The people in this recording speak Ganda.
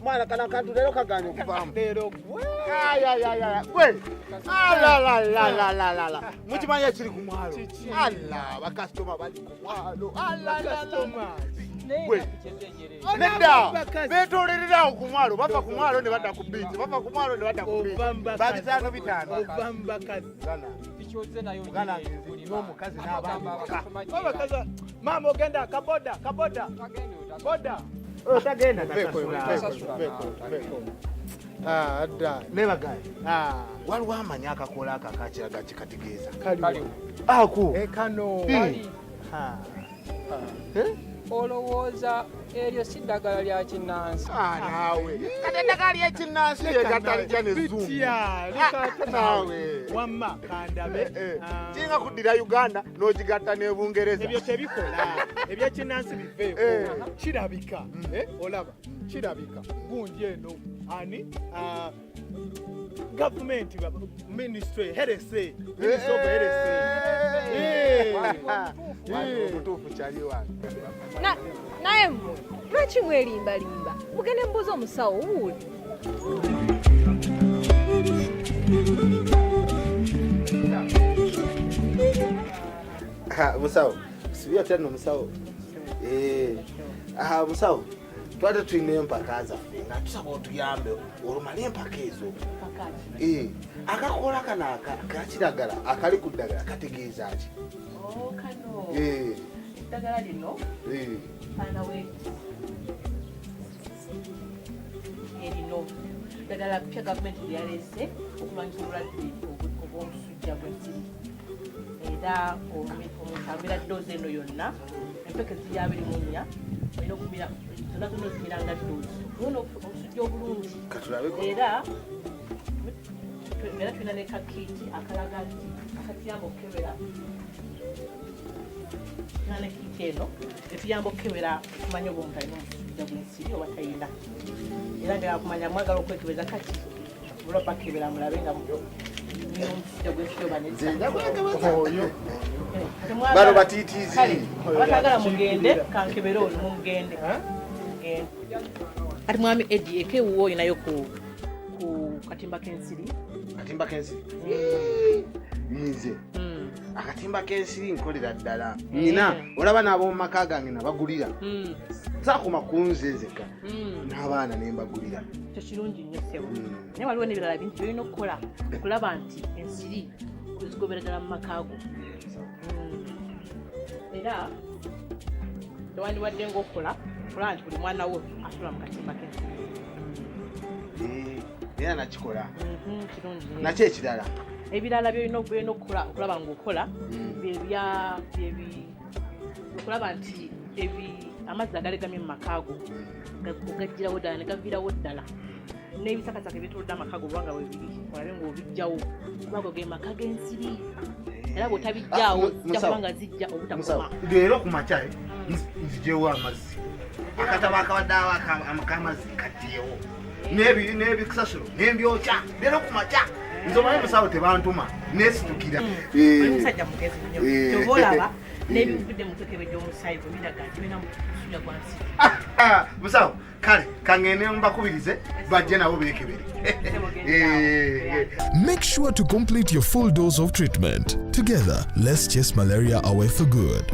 Mwana kana kantu lero kaganye okuvamu. Lero gwe. Ya. Gwe. La. Mukimanya kiri ku mwalo. Alla bakastoma bali ku mwalo. Alla. Gwe. Nedda. Betolerawo ku mwalo. Bava ku mwalo ne badda ku beach. Babitano bitano. Ovamba kazi. Kichoze nayo nyinyi. N'omukazi n'abantu. Abakazi. Mama ogenda kaboda. Boda. Otagenda ada never guy waliwo amanya akakola akakakiraga kikategeeza aku ekano olowooza eryo si ddagala lya kinnansi naawe kati eddagala ly'ekinnansi lyekatalija naawe wamma kandabe kiringa kuddira Uganda n'ogigatta n'Ebungereza ebyo tebikola ebyekinnansi biveeko kirabika olaba kirabika gundi eno ani gavumenti ministry herese omutuufu kyali wange naye mmwe lwaki mwelimbalimba mugende mbuuza omusawo wuuli musawo sibya tena musawo musawo twate tulina empaka zaffe nga tusaba otuyambe olumala empaka ezo akakola kano kakiragala akali ku ddagala kategeeza ki eddagala lino anawe erino ddagala pya gavumenti lyalese okulwanyisa obulwadde obw'omusujja gw'ensiri era omuntu amira ddoozi eno yonna empeke ziri 24 olina okumira zonna ozimiranga ddoozi olina omusujja obulungi era tulina ne kakiiti akalaga nti akatuyamba okukebera tulina ne kiiti eno etuyamba okukebera okumanya oba omuntu alina omusujja gw'ensiri oba talina era nga kumanya mwagala okwekebeza kati oba bakebera mulabe nga bano batiitiizi batagala mugende kankebere oli mugende ati mwami Eddie ekewuwo olinayo ku katimba k'ensiri nze akatimba k'ensiri nkolera ddala nina olaba n'ab'omu maka gange nabagulira saakuma kunze nzeka n'abaana ne mbagulira ekyo kirungi nnyo ssebo naye waliwo n'ebirala bingi byolina okukola okulaba nti ensiri ozigoberera ddala mu makaago era tewandiwadde ng'okola okulaba nti buli mwana wo asula mu katimba k'ensiri era nakikola kirungi nakyo ekirala ebirala byolina okulaba ng'okola okulaba nti amazzi agalegamye mu makaago ogagirawo ddala ne gaviirawo ddala n'ebisakasaka ebyetolodde amakaago obanga bwebiri olabe ng'obijjawo kubago ge maka g'ensiri era bw'otabijjaawo zijja kubanga zijja obutakoma leero ku makya nzijewo amazzi akatabo akabaddeawo akamazzi kaddeewo n'ebisasiro n'embyokya leero ku makya nze omanyi musawo tebantuma neesitukira musajja mugezi nnyo oba olaba n'ebivudde mu kekebejja omusaayi bwe biraga nti birina musujja gwa nsiri musawo kale kangende mbakubirize bajje nabo beekebere. Make sure to complete your full dose of treatment. Together, let's chase malaria away for good.